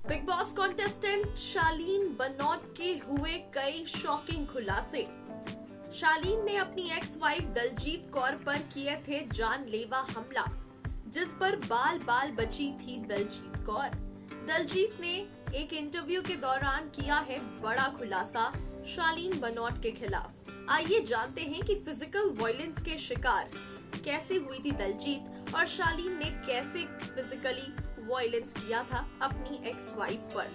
Big boss contestant शालीन बनौट के हुए कई शॉकिंग खुलासे। शालीन ने अपनी एक्स वाइफ दलजीत कौर पर किए थे जानलेवा हमला, जिस पर बाल बाल बची थी दलजीत कौर। दलजीत ने एक इंटरव्यू के दौरान किया है बड़ा खुलासा शालीन बनौट के खिलाफ। आइए जानते हैं कि फिजिकल वायलेंस के शिकार कैसे हुई थी दलजीत और शालीन ने कैसे फिजिकली वायलेंस किया था अपनी एक्स वाइफ पर।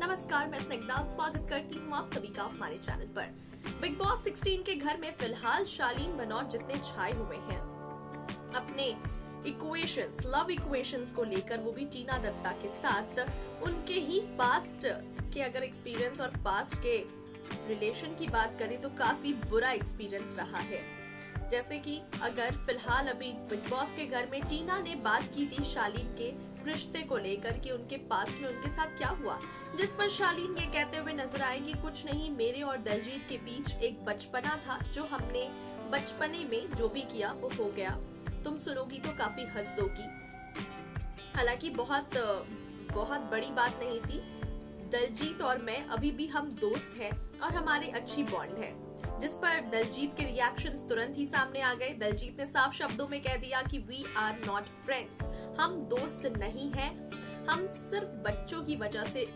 नमस्कार, मैं स्निग्धा स्वागत करती हूँ आप सभी का हमारे चैनल पर। बिग बॉस 16 के घर में फिलहाल शालीन बनौट जितने छाए हुए हैं अपने लव इक्वेशंस को लेकर, वो भी टीना दत्ता के साथ, उनके ही पास्ट के अगर एक्सपीरियंस और पास्ट के रिलेशन की बात करें तो काफी बुरा एक्सपीरियंस रहा है। जैसे कि अगर फिलहाल अभी बिग बॉस के घर में टीना ने बात की थी शालीन के रिश्ते को लेकर कि उनके पास्ट में उनके साथ क्या हुआ, जिस पर शालीन ये कहते हुए नजर आए कि कुछ नहीं, मेरे और दलजीत के बीच एक बचपना था, जो हमने बचपने में जो भी किया वो हो गया। तुम सुनोगी तो काफी हंस दोगी। हालांकि बहुत बड़ी बात नहीं थी। दलजीत और मैं अभी भी हम दोस्त हैं और हमारी अच्छी बॉन्ड है, जिस पर दलजीत के रिएक्शंस तुरंत ही सामने आ गए। दलजीत ने साफ शब्दों में कह दिया कि वी आर नॉट फ्रेंड्स, हम दोस्त नहीं हैं, हम सिर्फ बच्चों की वजह से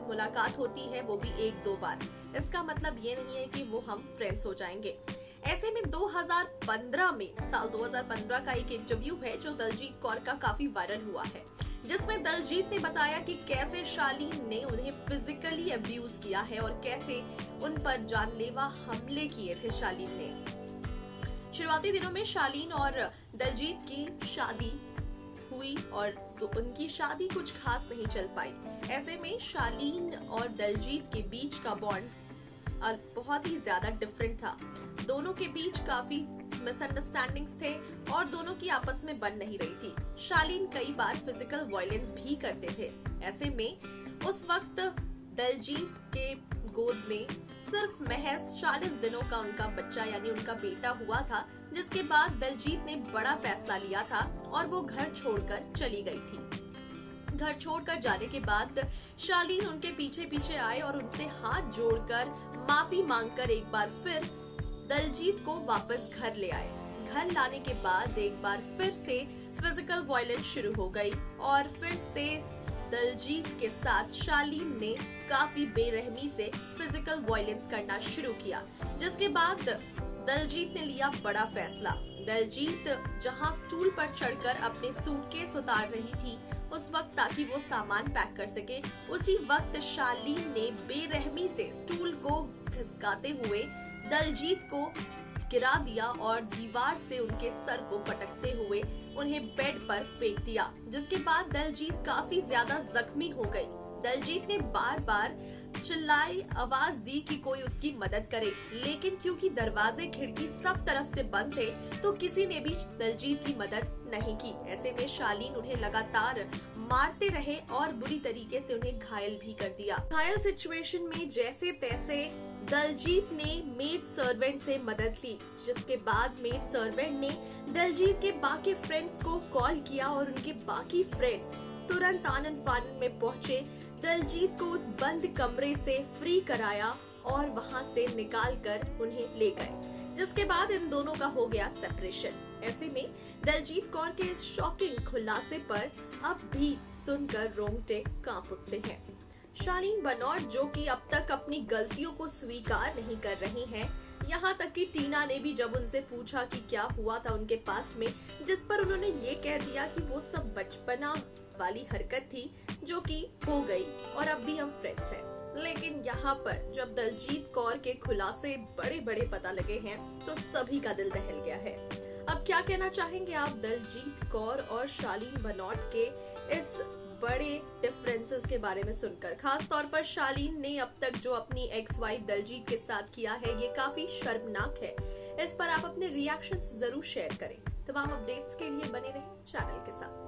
मुलाकात होती है, वो भी 1-2 बार। इसका मतलब ये नहीं है कि वो हम फ्रेंड्स हो जाएंगे। ऐसे में 2015 में साल 2015 का एक इंटरव्यू है जो दलजीत कौर का काफी वायरल हुआ है, जिसमें दलजीत ने बताया कि कैसे शालीन ने उन्हें फिजिकली अब्यूज किया है और कैसे उन पर जानलेवा हमले किए थे शालीन ने। शुरुआती दिनों में शालीन और दलजीत की शादी हुई और तो उनकी शादी कुछ खास नहीं चल पाई। ऐसे में शालीन और दलजीत के बीच का बॉन्ड बहुत ही ज्यादा डिफरेंट था। दोनों के बीच काफी मिसअंडरस्टैंडिंग्स थे और दोनों की आपस में बन नहीं रही थी। शालीन कई बार फिजिकल वायलेंस भी करते थे। ऐसे में उस वक्त दलजीत के गोद में सिर्फ महज 40 दिनों का उनका बच्चा यानी उनका बेटा हुआ था, जिसके बाद दलजीत ने बड़ा फैसला लिया था और वो घर छोड़कर चली गई थी। घर छोड़कर जाने के बाद शालीन उनके पीछे पीछे आए और उनसे हाथ जोड़कर माफी मांगकर एक बार फिर दलजीत को वापस घर ले आए। घर लाने के बाद एक बार फिर से फिजिकल वायलेंस शुरू हो गई और फिर से दलजीत के साथ शालीन ने काफी बेरहमी से फिजिकल वायलेंस करना शुरू किया, जिसके बाद दलजीत ने लिया बड़ा फैसला। दलजीत जहां स्टूल पर चढ़कर अपने सूटकेस उतार रही थी उस वक्त, ताकि वो सामान पैक कर सके, उसी वक्त शालीन ने बेरहमी से स्टूल को खिसकाते हुए दलजीत को गिरा दिया और दीवार से उनके सर को पटकते हुए उन्हें बेड पर फेंक दिया, जिसके बाद दलजीत काफी ज्यादा जख्मी हो गई। दलजीत ने बार बार चिल्लाई, आवाज दी कि कोई उसकी मदद करे, लेकिन क्योंकि दरवाजे खिड़की सब तरफ से बंद थे तो किसी ने भी दलजीत की मदद नहीं की। ऐसे में शालीन उन्हें लगातार मारते रहे और बुरी तरीके से उन्हें घायल भी कर दिया। घायल सिचुएशन में जैसे तैसे दलजीत ने मेड सर्वेंट से मदद ली, जिसके बाद मेड सर्वेंट ने दलजीत के बाकी फ्रेंड्स को कॉल किया और उनके बाकी फ्रेंड्स तुरंत आनन फानन में पहुंचे, दलजीत को उस बंद कमरे से फ्री कराया और वहां से निकालकर उन्हें ले गए, जिसके बाद इन दोनों का हो गया सेपरेशन। ऐसे में दलजीत कौर के इस शॉकिंग खुलासे पर अब भी सुनकर रोंगटे कांप उठते हैं। शालीन बनौट जो कि अब तक अपनी गलतियों को स्वीकार नहीं कर रही हैं, यहाँ तक कि टीना ने भी जब उनसे पूछा कि क्या हुआ था उनके पास्ट में, जिस पर उन्होंने ये कह दिया कि वो सब बचपना वाली हरकत थी जो कि हो गई और अब भी हम फ्रेंड्स हैं। लेकिन यहाँ पर जब दलजीत कौर के खुलासे बड़े बड़े पता लगे हैं तो सभी का दिल दहल गया है। अब क्या कहना चाहेंगे आप दलजीत कौर और शालीन बनौट के इस बड़े डिफरेंसेस के बारे में सुनकर? खास तौर पर शालीन ने अब तक जो अपनी एक्स वाइफ दलजीत के साथ किया है ये काफी शर्मनाक है। इस पर आप अपने रिएक्शंस जरूर शेयर करें। तमाम अपडेट्स के लिए बने रहें चैनल के साथ।